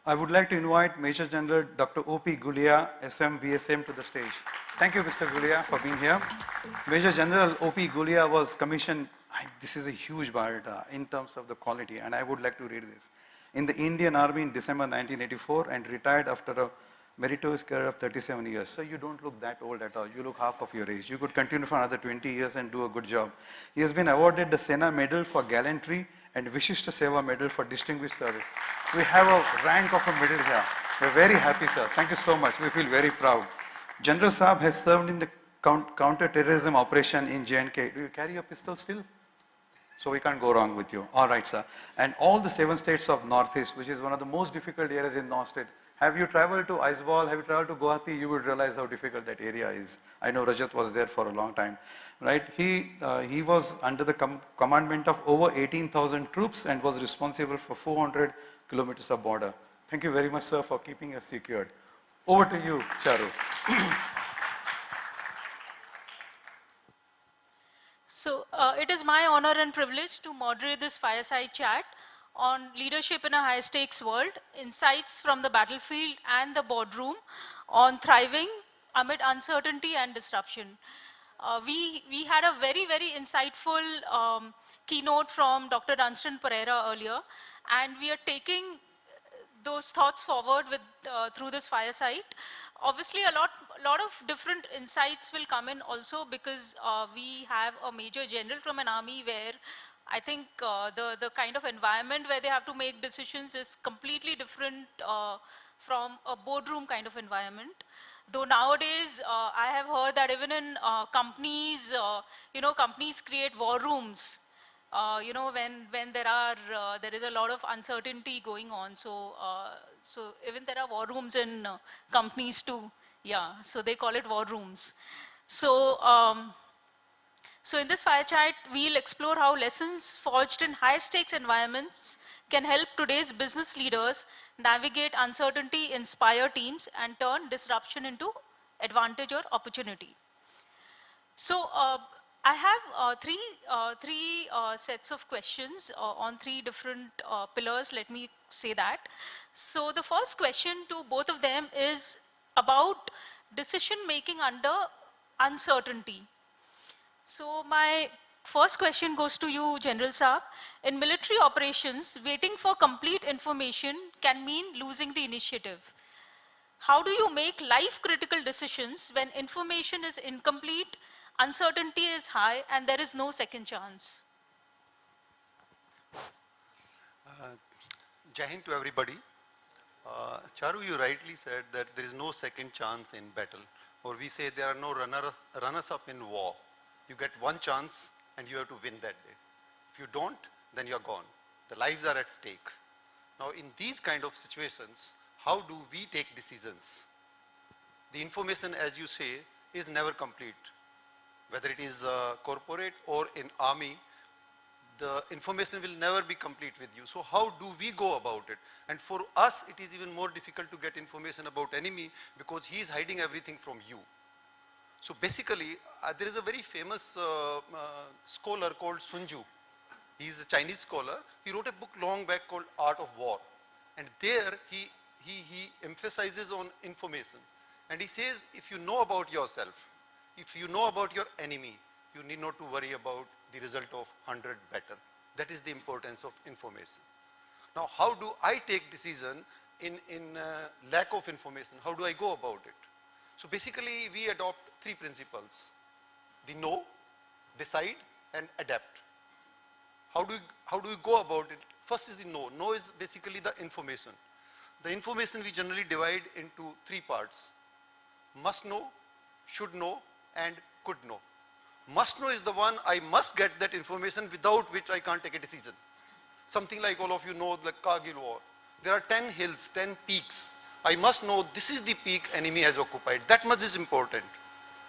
I would like to invite Major General Dr. O.P. Gulia, SM, VSM to the stage. Thank you, Mr. Gulia, for being here. Major General O.P. Gulia was commissioned, this is a huge biodata in terms of the quality, and I would like to read this. In the Indian Army in December 1984 and retired after a meritorious career of 37 years. So you don't look that old at all. You look half of your age. You could continue for another 20 years and do a good job. He has been awarded the Sena Medal for Gallantry and Vishishta Seva Medal for Distinguished Service. We have a rank of a medal here. We're very happy, sir. Thank you so much. We feel very proud. General Saab has served in the counter-terrorism operation in J&K. Do you carry a pistol still? So we can't go wrong with you. All right, sir. And all the 7 states of Northeast, which is one of the most difficult areas in North State. Have you traveled to Aizawl? Have you traveled to Guwahati? You would realize how difficult that area is. I know Rajat was there for a long time, right? He was under the commandment of over 18,000 troops and was responsible for 400 kilometers of border. Thank you very much, sir, for keeping us secured. Over to you, Charu. So it is my honor and privilege to moderate this fireside chat on leadership in a high-stakes world, insights from the battlefield and the boardroom on thriving amid uncertainty and disruption. We had a very, very insightful keynote from Dr. Dunstan Pereira earlier, and we are taking those thoughts forward with through this fireside. Obviously, a lot of different insights will come in also because we have a major general from an army where I think the kind of environment where they have to make decisions is completely different from a boardroom kind of environment. Though nowadays, I have heard that even in companies, companies create war rooms. When there is a lot of uncertainty going on. So even there are war rooms in companies too. Yeah, so they call it war rooms. So in this fire chat, we'll explore how lessons forged in high stakes environments can help today's business leaders navigate uncertainty, inspire teams, and turn disruption into advantage or opportunity. So I have three sets of questions on 3 different pillars, let me say that. So the first question to both of them is about decision making under uncertainty. So my first question goes to you, General Saab. In military operations, waiting for complete information can mean losing the initiative. How do you make life-critical decisions when information is incomplete, uncertainty is high, and there is no second chance? Jai Hind to everybody. Charu, you rightly said that there is no second chance in battle, or we say there are no runners-up in war. You get one chance and you have to win that day. If you don't, then you're gone. The lives are at stake. Now, in these kind of situations, how do we take decisions? The information, as you say, is never complete. Whether it is corporate or in army, the information will never be complete with you. So how do we go about it? And for us, it is even more difficult to get information about enemy because he is hiding everything from you. So basically, there is a very famous scholar called Sun Tzu. He is a Chinese scholar. He wrote a book long back called Art of War. And there he emphasizes on information. And he says, if you know about yourself, if you know about your enemy, you need not to worry about the result of 100 better. That is the importance of information. Now, how do I take decision in lack of information? How do I go about it? So basically, we adopt 3 principles: the know, decide, and adapt. How do we go about it? First is the know. Know is basically the information. The information we generally divide into 3 parts: must know, should know, and could know. Must know is the one I must get that information without which I can't take a decision. Something like all of you know the Kargil war. There are 10 hills, 10 peaks. I must know this is the peak enemy has occupied. That much is important.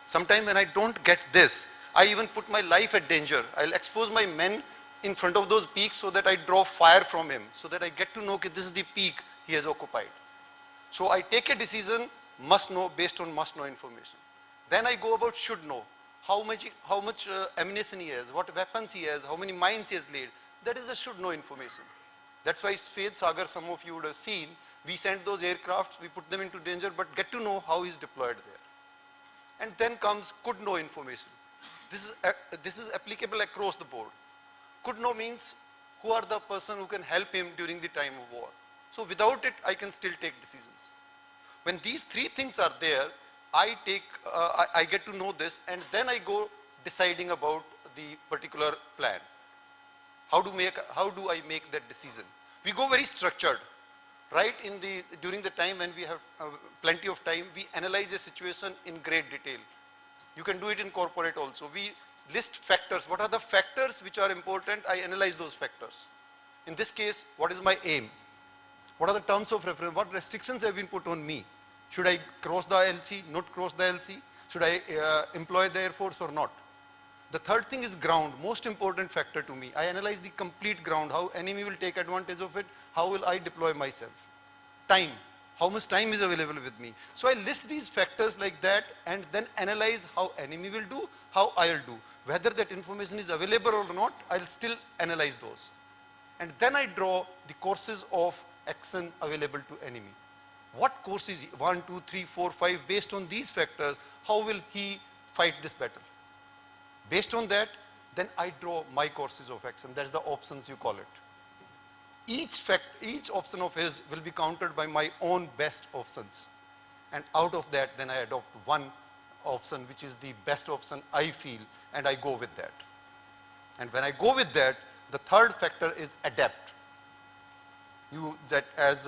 Sometimes when I don't get this, I even put my life at danger. I'll expose my men in front of those peaks so that I draw fire from him, so that I get to know, okay, this is the peak he has occupied. So I take a decision, must know, based on must know information. Then I go about should know. How much ammunition he has, what weapons he has, how many mines he has laid. That is the should know information. That's why Sfed Sagar, some of you would have seen, We send those aircrafts, we put them into danger, but get to know how he's deployed there. And then comes could know information. This is applicable across the board. Could know means who are the person who can help him during the time of war. So without it, I can still take decisions. When these three things are there, I get to know this, and then I go deciding about the particular plan. How do I make that decision? We go very structured. Right during the time when we have plenty of time, we analyze a situation in great detail. You can do it in corporate also. We list factors. What are the factors which are important? I analyze those factors. In this case, what is my aim? What are the terms of reference? What restrictions have been put on me? Should I cross the LC, not cross the LC? Should I employ the Air Force or not? The third thing is ground, most important factor to me. I analyze the complete ground, how enemy will take advantage of it, how will I deploy myself. Time, how much time is available with me. So I list these factors like that and then analyze how enemy will do, how I'll do. Whether that information is available or not, I'll still analyze those. And then I draw the courses of action available to enemy. What courses, 1, 2, 3, 4, 5, based on these factors, how will he fight this battle? Based on that, then I draw my courses of action. That's the options you call it. Each option of his will be countered by my own best options. And out of that, then I adopt one option, which is the best option I feel, and I go with that. And when I go with that, the third factor is adapt. As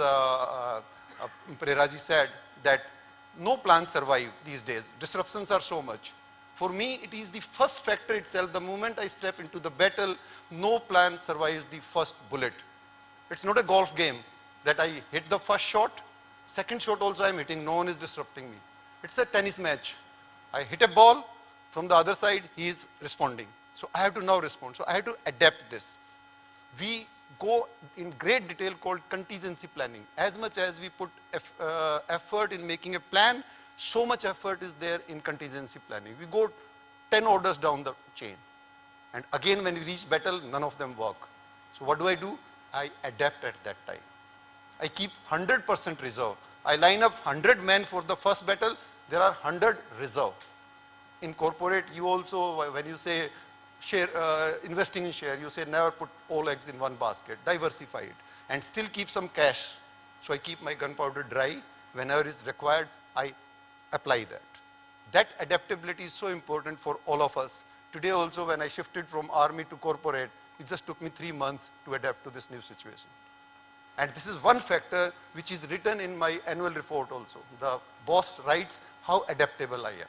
Preraji said, that no plans survive these days. Disruptions are so much. For me, it is the first factor itself. The moment I step into the battle, no plan survives the first bullet. It's not a golf game that I hit the first shot, second shot also I'm hitting, no one is disrupting me. It's a tennis match. I hit a ball, from the other side, he is responding. So I have to now respond. So I have to adapt this. We go in great detail called contingency planning. As much as we put effort in making a plan, so much effort is there in contingency planning. We go 10 orders down the chain. And again, when we reach battle, none of them work. So what do? I adapt at that time. I keep 100% reserve. I line up 100 men for the first battle, there are 100 reserve. In corporate, you also, when you say share, investing in share, you say never put all eggs in one basket, diversify it, and still keep some cash. So I keep my gunpowder dry. Whenever is required, I apply that. That adaptability is so important for all of us. Today also, when I shifted from army to corporate, it just took me 3 months to adapt to this new situation. And this is one factor which is written in my annual report also. The boss writes how adaptable I am.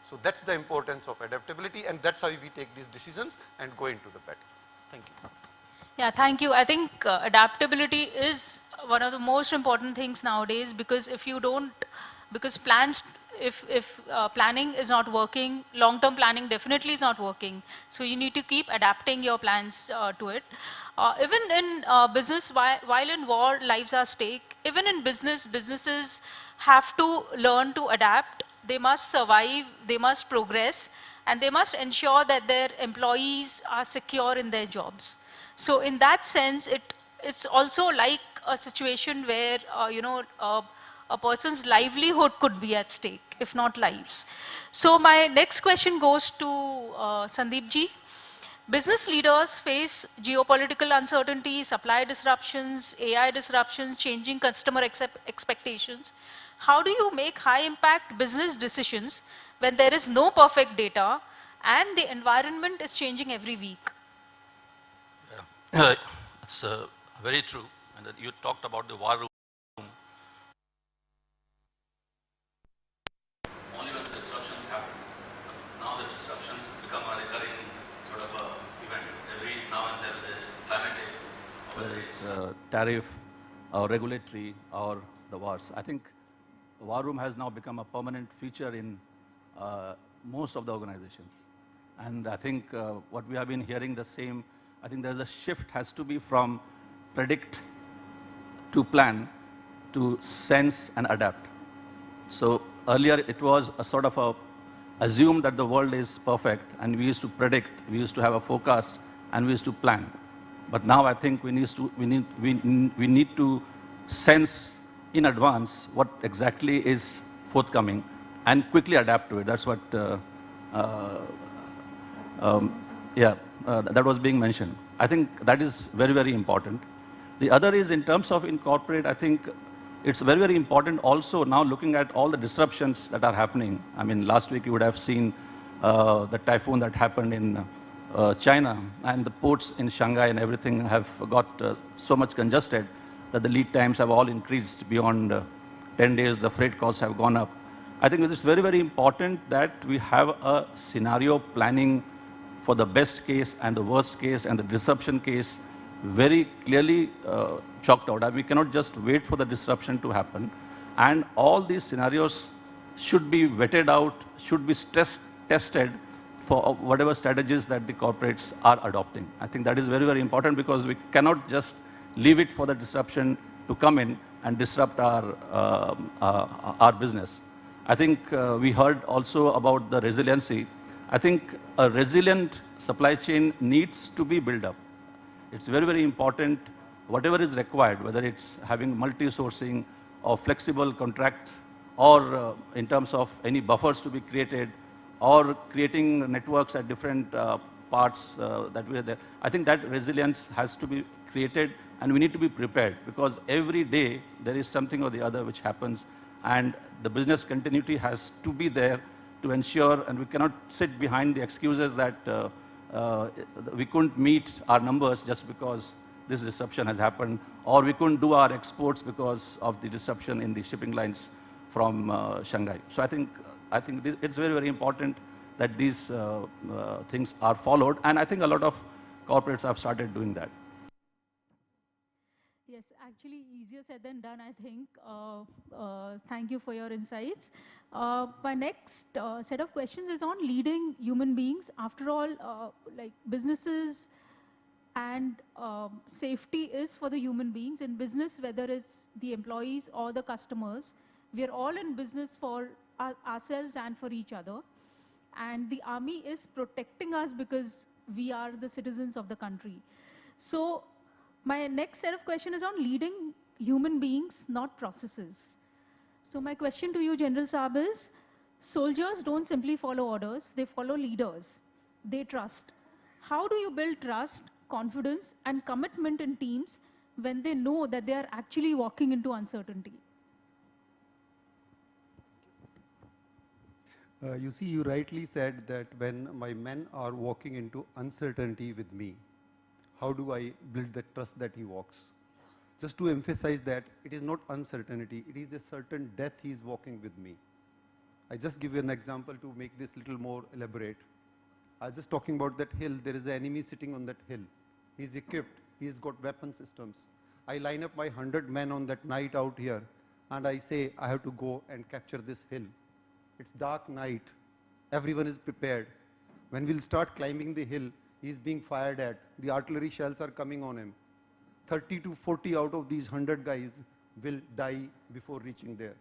So that's the importance of adaptability, and that's how we take these decisions and go into the battle. Thank you. Yeah, thank you. I think adaptability is one of the most important things nowadays, because if you don't, because plans, if planning is not working, long-term planning definitely is not working. So you need to keep adapting your plans to it. Even in business, while in war, lives are at stake. Even in businesses have to learn to adapt. They must survive, they must progress, and they must ensure that their employees are secure in their jobs. So in that sense, it's also like a situation where, a person's livelihood could be at stake, if not lives. So my next question goes to Sandeep ji. Business leaders face geopolitical uncertainty, supply disruptions, AI disruptions, changing customer expectations. How do you make high impact business decisions when there is no perfect data and the environment is changing every week? Yeah. It's very true. And you talked about the war room. Only when the disruptions happen. Now the disruptions become a recurring sort of event. Every now and then there is climate change, whether it's tariff or regulatory or the wars. I think the war room has now become a permanent feature in most of the organizations. And I think what we have been hearing the same, I think there's a shift has to be from predict to plan to sense and adapt. So earlier it was a sort of a assume that the world is perfect, and we used to predict, we used to have a forecast, and we used to plan. But now I think we need to sense in advance what exactly is forthcoming and quickly adapt to it. That's what, that was being mentioned. I think that is very, very important. The other is in terms of incorporate, I think it's very, very important also now looking at all the disruptions that are happening. I mean, last week you would have seen the typhoon that happened in China, and the ports in Shanghai and everything have got so much congested that the lead times have all increased beyond 10 days. The freight costs have gone up. I think it's very, very important that we have a scenario planning for the best case and the worst case and the disruption case very clearly chalked out. We cannot just wait for the disruption to happen. And all these scenarios should be vetted out, should be stress tested for whatever strategies that the corporates are adopting. I think that is very, very important because we cannot just leave it for the disruption to come in and disrupt our business. I think we heard also about the resiliency. I think a resilient supply chain needs to be built up. It's very, very important, whatever is required, whether it's having multi-sourcing or flexible contracts or in terms of any buffers to be created or creating networks at different parts that we are there. I think that resilience has to be created and we need to be prepared because every day there is something or the other which happens and the business continuity has to be there to ensure, and we cannot sit behind the excuses that we couldn't meet our numbers just because this disruption has happened, or we couldn't do our exports because of the disruption in the shipping lines from Shanghai. So I think it's very, very important that these things are followed, and I think a lot of corporates have started doing that. Yes, actually easier said than done, I think. Thank you for your insights. My next set of questions is on leading human beings. After all, like businesses and safety is for the human beings. In business, whether it's the employees or the customers, we are all in business for ourselves and for each other. And the army is protecting us because we are the citizens of the country. So my next set of questions is on leading human beings, not processes. So my question to you, General Saab, is soldiers don't simply follow orders, they follow leaders. They trust. How do you build trust, confidence, and commitment in teams when they know that they are actually walking into uncertainty? You see, you rightly said that when my men are walking into uncertainty with me, how do I build the trust that he walks? Just to emphasize that it is not uncertainty, it is a certain death he is walking with me. I just give you an example to make this little more elaborate. I was just talking about that hill. There is an enemy sitting on that hill. He's equipped. He's got weapon systems. I line up my 100 men on that night out here, and I say, I have to go and capture this hill. It's dark night. Everyone is prepared. When we'll start climbing the hill, he's being fired at. The artillery shells are coming on him. 30 to 40 out of these 100 guys will die before reaching there.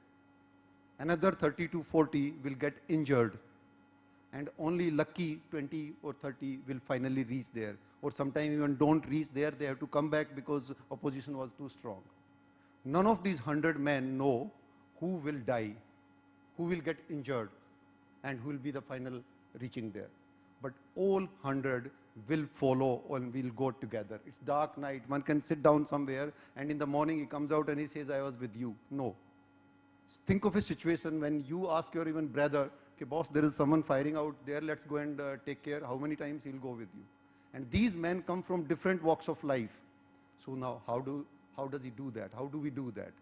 Another 30 to 40 will get injured. And only lucky 20 or 30 will finally reach there. Or sometimes even don't reach there, they have to come back because opposition was too strong. None of these 100 men know who will die, who will get injured, and who will be the final reaching there. But all 100 will follow and will go together. It's dark night. One can sit down somewhere, and in the morning he comes out and he says, I was with you. No. Think of a situation when you ask your even brother, okay, boss, there is someone firing out there, let's go and take care. How many times he'll go with you? And these men come from different walks of life. So now, how does he do that? How do we do that?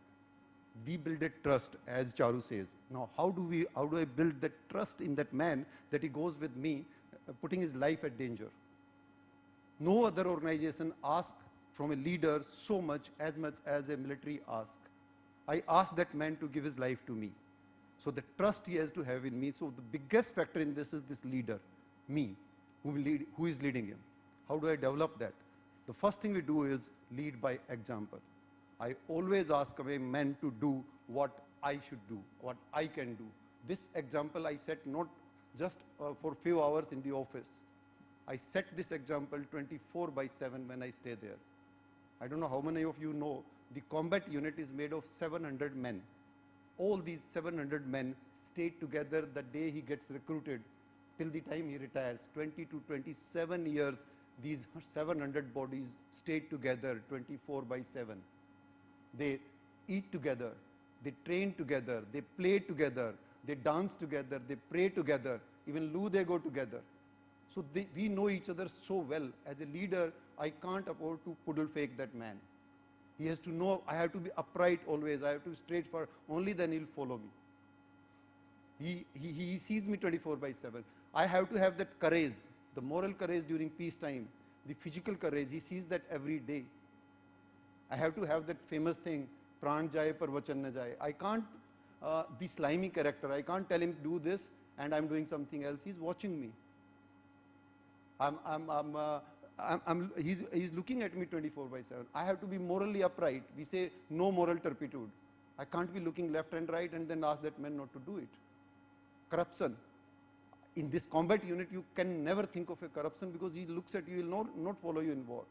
We build a trust, as Charu says. Now, how do I build that trust in that man that he goes with me, putting his life at danger? No other organization asks from a leader so much as a military asks. I ask that man to give his life to me. So the trust he has to have in me. So the biggest factor in this is this leader, me, who is leading him. How do I develop that? The first thing we do is lead by example. I always ask my men to do what I should do, what I can do. This example I set not just for a few hours in the office. I set this example 24/7 when I stay there. I don't know how many of you know, the combat unit is made of 700 men. All these 700 men stayed together the day he gets recruited till the time he retires. 20 to 27 years, these 700 bodies stayed together 24/7. They eat together, they train together, they play together, they dance together, they pray together, even loo they go together. So we know each other so well. As a leader, I can't afford to poodle fake that man. He has to know I have to be upright always, I have to be straightforward, only then he'll follow me. He sees me 24/7. I have to have that courage, the moral courage during peacetime, the physical courage, he sees that every day. I have to have that famous thing, pran jaye par vachan na jaye. I can't be slimy character. I can't tell him do this and I'm doing something else. He's watching me. He's looking at me 24/7. I have to be morally upright. We say no moral turpitude. I can't be looking left and right and then ask that man not to do it. Corruption. In this combat unit, you can never think of a corruption because he looks at you, he will not follow you in war.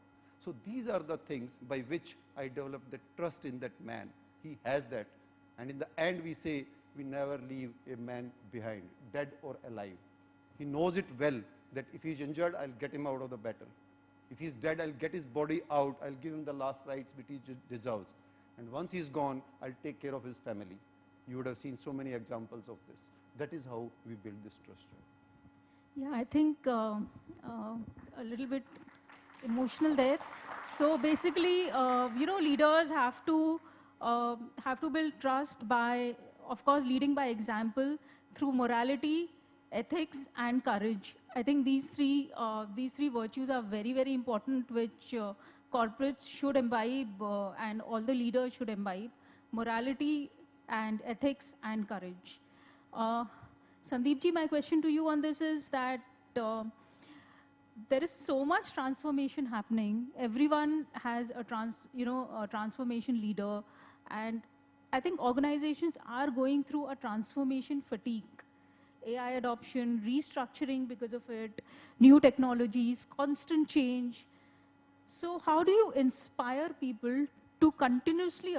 So these are the things by which I develop the trust in that man. He has that. And in the end, we say we never leave a man behind, dead or alive. He knows it well that if he's injured, I'll get him out of the battle. If he's dead, I'll get his body out. I'll give him the last rites which he deserves. And once he's gone, I'll take care of his family. You would have seen so many examples of this. That is how we build this trust. Yeah, I think a little bit emotional there. So basically, leaders have to build trust by, of course, leading by example through morality, ethics, and courage. I think these three virtues are very, very important, which corporates should imbibe and all the leaders should imbibe: morality and ethics and courage. Sandeep ji, my question to you on this is that there is so much transformation happening. Everyone has a transformation leader, and I think organizations are going through a transformation fatigue. AI adoption, restructuring because of it, new technologies, constant change. So how do you inspire people to continuously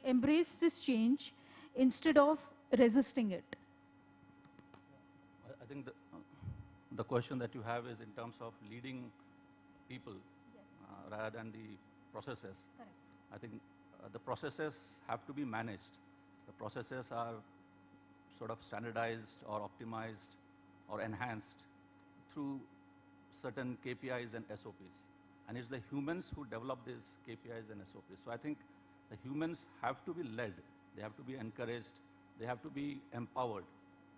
embrace this change instead of resisting it? I think the question that you have is in terms of leading people, Yes. Rather than the processes. Correct. I think the processes have to be managed. The processes are sort of standardized or optimized or enhanced through certain KPIs and SOPs. And it's the humans who develop these KPIs and SOPs. So I think the humans have to be led. They have to be encouraged. They have to be empowered.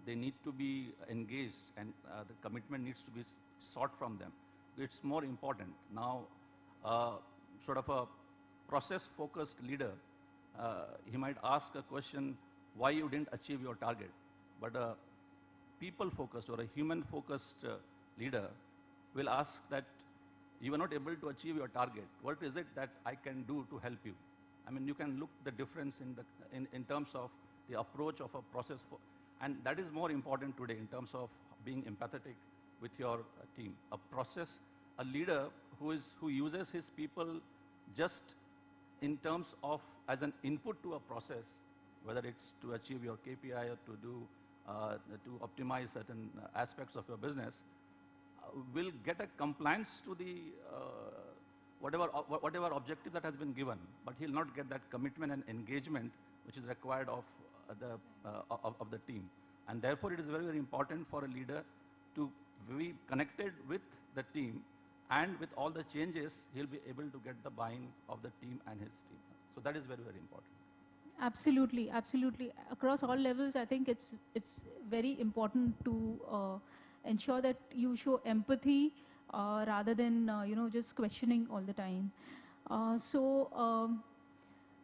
They need to be engaged, and the commitment needs to be sought from them. It's more important. Now, sort of a process-focused leader, he might ask a question, why you didn't achieve your target. But a people-focused or a human-focused leader will ask that you were not able to achieve your target. What is it that I can do to help you? I mean, you can look the difference in terms of the approach of a process. And that is more important today in terms of being empathetic with your team. A leader who uses his people just in terms of as an input to a process, whether it's to achieve your KPI or to optimize certain aspects of your business, will get a compliance to the whatever objective that has been given, but he'll not get that commitment and engagement which is required of the team. And therefore, it is very, very important for a leader to be connected with the team, and with all the changes, he'll be able to get the buy-in of the team and his team. So that is very, very important. Absolutely, absolutely. Across all levels, I think it's very important to ensure that you show empathy rather than just questioning all the time.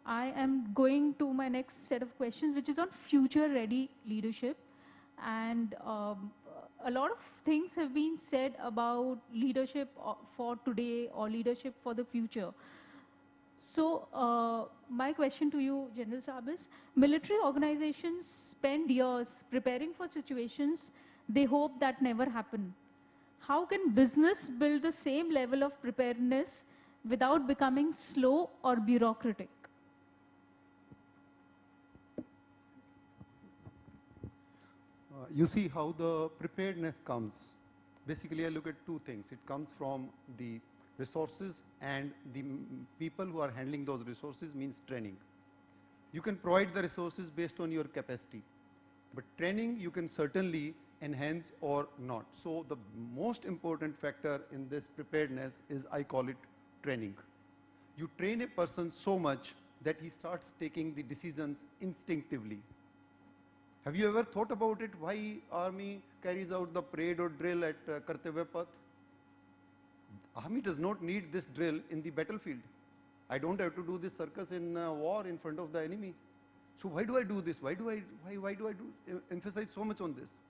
I am going to my next set of questions, which is on future-ready leadership. And a lot of things have been said about leadership for today or leadership for the future. So my question to you, General Saab, is military organizations spend years preparing for situations they hope that never happen. How can business build the same level of preparedness without becoming slow or bureaucratic? You see how the preparedness comes. Basically, I look at two things. It comes from the resources, and the people who are handling those resources means training. You can provide the resources based on your capacity, but training you can certainly enhance or not. So the most important factor in this preparedness is, I call it training. You train a person so much that he starts taking the decisions instinctively. Have you ever thought about it, why army carries out the parade or drill at Kartavya Path? Army does not need this drill in the battlefield. I don't have to do this circus in war in front of the enemy. So why do I do this? Why do I emphasize so much on this?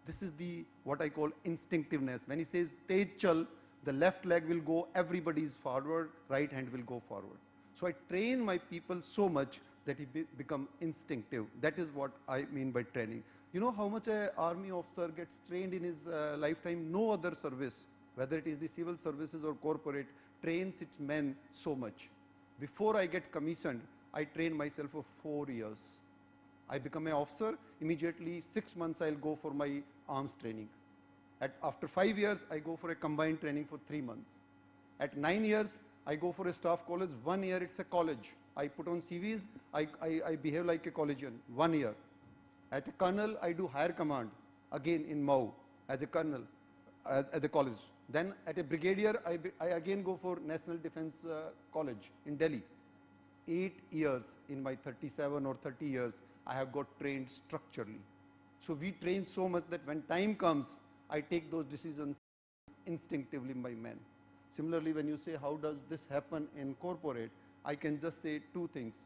This is the what I call instinctiveness. When he says tej chal, the left leg will go, everybody's forward, right hand will go forward. So I train my people so much that he become instinctive. That is what I mean by training. You know how much an army officer gets trained in his lifetime? No other service, whether it is the civil services or corporate, trains its men so much. Before I get commissioned, I train myself for 4 years. I become an officer, immediately 6 months I'll go for my arms training. After 5 years, I go for a combined training for 3 months. At 9 years, I go for a staff college. 1 year, it's a college. I put on CVs, I behave like a collegian, 1 year. At a colonel, I do higher command, again in Mau, as a colonel, as a college. Then at a brigadier, I again go for National Defense College in Delhi. 8 years in my 37 or 30 years, I have got trained structurally. So we train so much that when time comes, I take those decisions instinctively by men. Similarly, when you say, how does this happen in corporate, I can just say two things.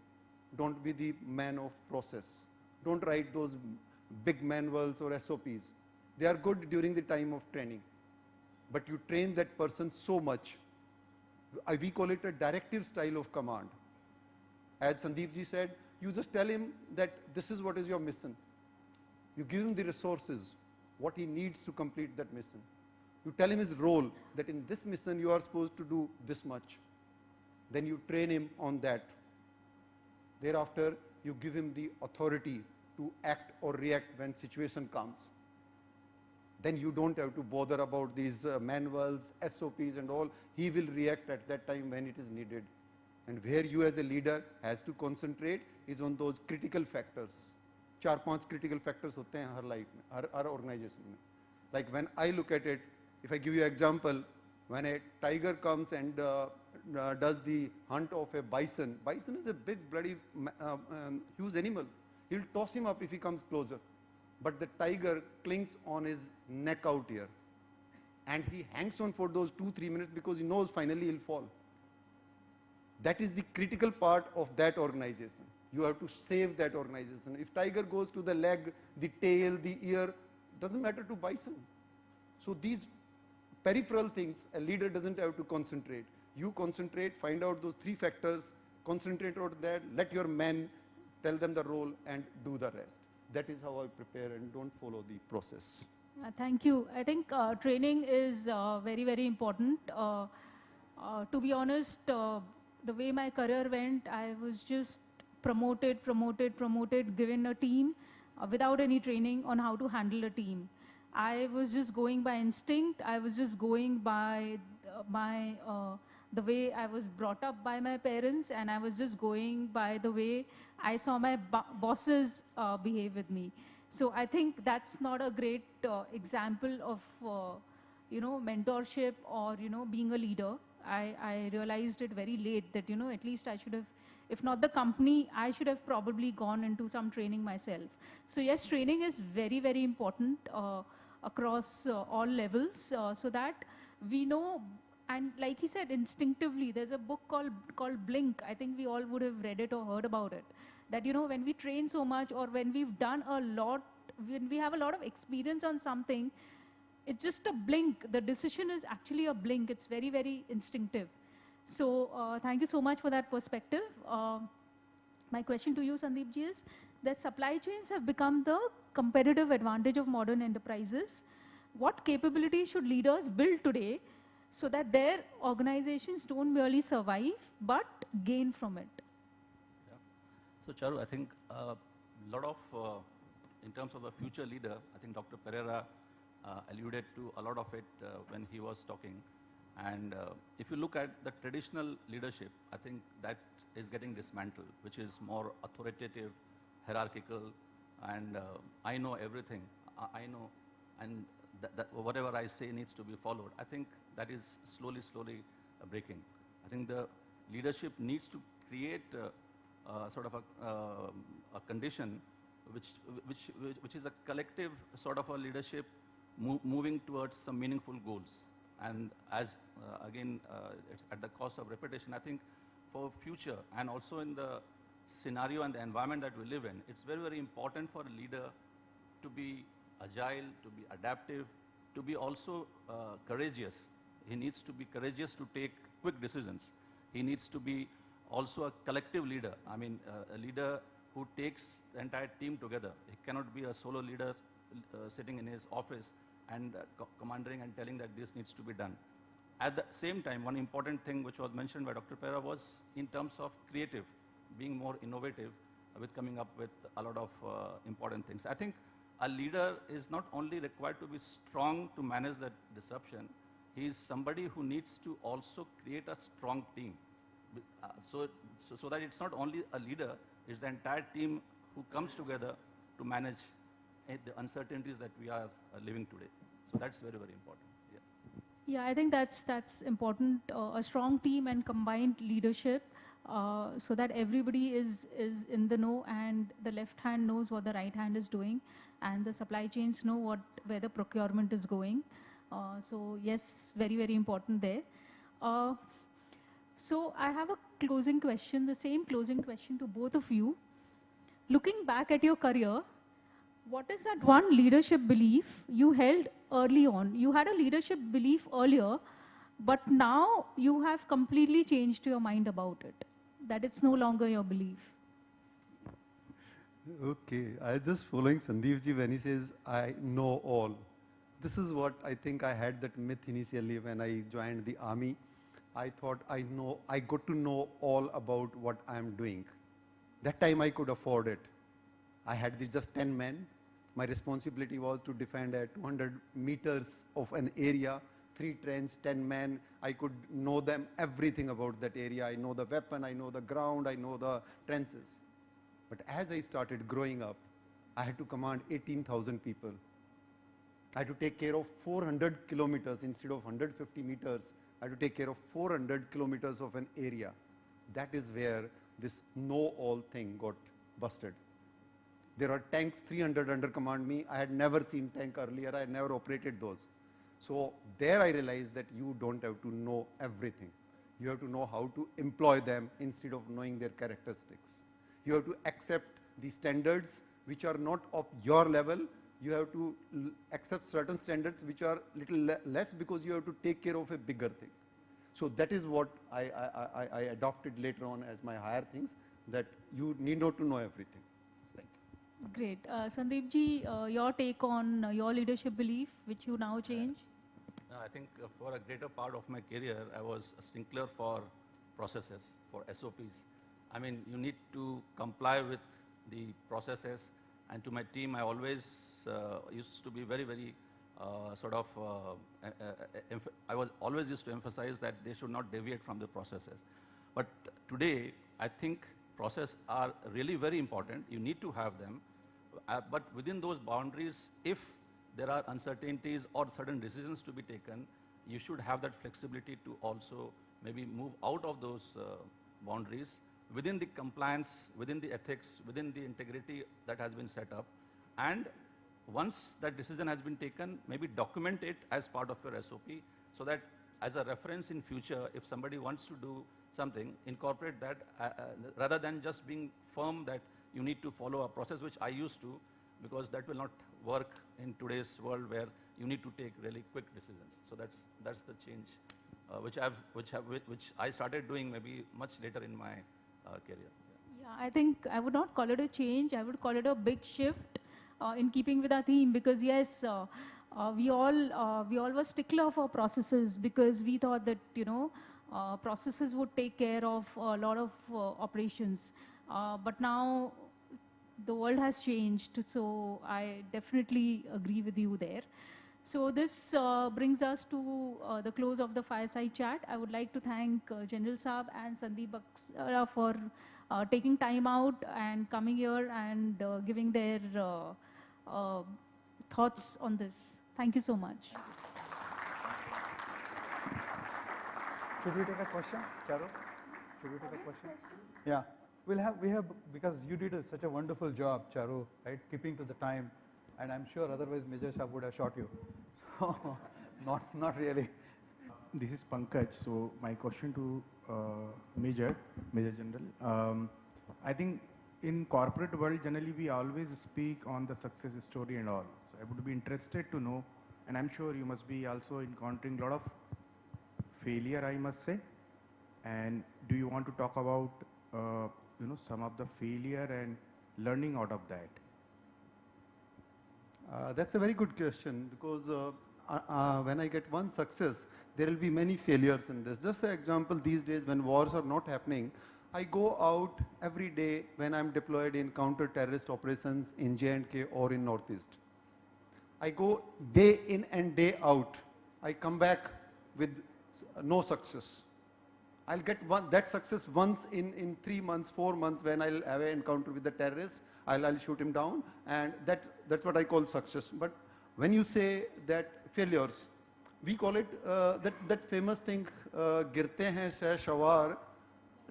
Don't be the man of process. Don't write those big manuals or SOPs. They are good during the time of training. But you train that person so much. We call it a directive style of command. As Sandeep ji said, you just tell him that this is what is your mission. You give him the resources, what he needs to complete that mission. You tell him his role, that in this mission you are supposed to do this much. Then you train him on that. Thereafter, you give him the authority to act or react when situation comes. Then you don't have to bother about these manuals, SOPs and all. He will react at that time when it is needed. And where you as a leader has to concentrate is on those critical factors. 4-5 critical factors hote hain har life mein, har organization mein. Like when I look at it, if I give you an example, when a tiger comes and does the hunt of a bison, bison is a big bloody huge animal. He'll toss him up if he comes closer. But the tiger clings on his neck out here. And he hangs on for those 2-3 minutes because he knows finally he'll fall. That is the critical part of that organization. You have to save that organization. If tiger goes to the leg, the tail, the ear, doesn't matter to bison. So these peripheral things, a leader doesn't have to concentrate. You concentrate, find out those 3 factors, concentrate on that, let your men tell them the role and do the rest. That is how I prepare and don't follow the process. Thank you. I think training is very, very important. To be honest, the way my career went, I was just promoted, given a team without any training on how to handle a team. I was just going by instinct. I was just going by the way I was brought up by my parents, and I was just going by the way I saw my bosses behave with me. So I think that's not a great example of mentorship or being a leader. I realized it very late that at least I should have, if not the company, I should have probably gone into some training myself. So yes, training is very, very important across all levels, so that we know. And like he said, instinctively, there's a book called Blink. I think we all would have read it or heard about it. That when we train so much, or when we've done a lot, when we have a lot of experience on something, it's just a blink. The decision is actually a blink. It's very, very instinctive. So thank you so much for that perspective. My question to you, Sandeep ji, is that supply chains have become the competitive advantage of modern enterprises. What capabilities should leaders build today so that their organizations don't merely survive, but gain from it. Yeah. So Charu, I think a lot of, in terms of a future leader, I think Dr. Pereira alluded to a lot of it when he was talking. And if you look at the traditional leadership, I think that is getting dismantled, which is more authoritative, hierarchical, and I know everything. I know, and that whatever I say needs to be followed. I think that is slowly breaking. I think the leadership needs to create sort of a condition which is a collective sort of a leadership moving towards some meaningful goals. And as again, it's at the cost of repetition. I think for future and also in the scenario and the environment that we live in, it's very important for a leader to be agile, to be adaptive, to be also courageous. He needs to be courageous to take quick decisions. He needs to be also a collective leader. I mean, a leader who takes the entire team together. He cannot be a solo leader sitting in his office and commanding and telling that this needs to be done. At the same time, one important thing which was mentioned by Dr. Pereira was in terms of creative, being more innovative with coming up with a lot of important things. I think a leader is not only required to be strong to manage that disruption, he is somebody who needs to also create a strong team. So that it's not only a leader, it's the entire team who comes together to manage the uncertainties that we are living today. So that's very important. Yeah. Yeah, I think that's important. A strong team and combined leadership, so that everybody is in the know, and the left hand knows what the right hand is doing, and the supply chains know where the procurement is going. So yes, very important there. So I have a closing question, the same closing question to both of you. Looking back at your career, what is that one leadership belief you held early on? You had a leadership belief earlier, but now you have completely changed your mind about it, that it's no longer your belief. Okay, I just following Sandeep ji when he says, I know all. This is what I think I had that myth initially when I joined the army. I thought I got to know all about what I am doing. That time I could afford it. I had just 10 men. My responsibility was to defend 200 meters of an area, 3 trenches, 10 men. I could know them everything about that area. I know the weapon, I know the ground, I know the trenches. But as I started growing up, I had to command 18,000 people. I had to take care of 400 kilometers instead of 150 meters. I had to take care of 400 kilometers of an area. That is where this know-all thing got busted. There are tanks 300 under command me. I had never seen tank earlier. I had never operated those. So there I realized that you don't have to know everything. You have to know how to employ them instead of knowing their characteristics. You have to accept the standards which are not of your level. You have to accept certain standards which are little less because you have to take care of a bigger thing. So that is what I adopted later on as my higher things, that you need not to know everything. Thank you. Great. Sandeep ji, your take on your leadership belief, which you now change? I think for a greater part of my career, I was a stickler for processes, for SOPs. I mean, you need to comply with the processes. And to my team, I always used to be very I was always used to emphasize that they should not deviate from the processes. But today, I think processes are really very important. You need to have them. But within those boundaries, if there are uncertainties or certain decisions to be taken, you should have that flexibility to also maybe move out of those boundaries within the compliance, within the ethics, within the integrity that has been set up. And once that decision has been taken, maybe document it as part of your SOP so that as a reference in future, if somebody wants to do something, incorporate that rather than just being firm that you need to follow a process, which I used to, because that will not work in today's world where you need to take really quick decisions. So that's the change which I started doing maybe much later in my career. Yeah, I think I would not call it a change. I would call it a big shift in keeping with our theme, because yes, we all were stickler for processes because we thought that, processes would take care of a lot of operations. But now the world has changed, so I definitely agree with you there. So this brings us to the close of the fireside chat. I would like to thank General Saab and Sandeep Baxla for taking time out and coming here and giving their thoughts on this. Thank you so much. Should we take a question, Charu? Should we take a question? Yeah, we have, because you did such a wonderful job, Charu, right, keeping to the time, and I'm sure otherwise Major Saab would have shot you. So, not really. This is Pankaj. So my question to Major General. I think in corporate world, generally we always speak on the success story and all. So I would be interested to know, and I'm sure you must be also encountering a lot of failure, I must say. And do you want to talk about, some of the failure and learning out of that? That's a very good question, because when I get one success, there will be many failures in this. Just an example, these days when wars are not happening, I go out every day when I'm deployed in counter-terrorist operations in J&K or in Northeast. I go day in and day out. I come back with no success. I'll get that success once in 3 months, 4 months, when I'll have an encounter with the terrorist. I'll shoot him down, and that's what I call success. But when you say that failures, we call it that famous thing, गिरते हैं शहसवार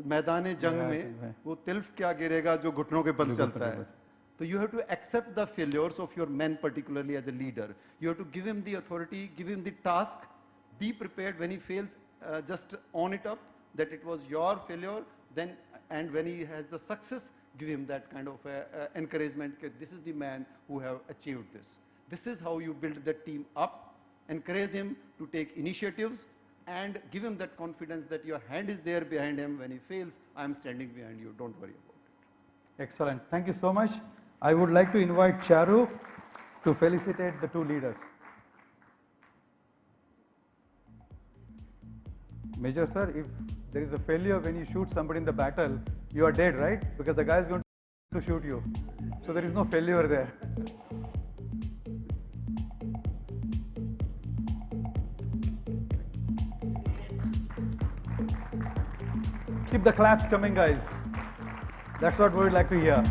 मैदान जंग में, वो तिल्फ क्या गिरेगा जो घुटनों के बल चलता है. So you have to accept the failures of your men, particularly as a leader. You have to give him the authority, give him the task, be prepared when he fails, just own it up that it was your failure. Then, and when he has the success, give him that kind of encouragement. This is the man who have achieved this. This is how you build the team up. Encourage him to take initiatives and give him that confidence that your hand is there behind him. When he fails, I am standing behind you. Don't worry about it. Excellent. Thank you so much. I would like to invite Charu to felicitate the two leaders. Major sir, if there is a failure when you shoot somebody in the battle, you are dead, right? Because the guy is going to shoot you. So there is no failure there. Keep the claps coming, guys. That's what we would like to hear.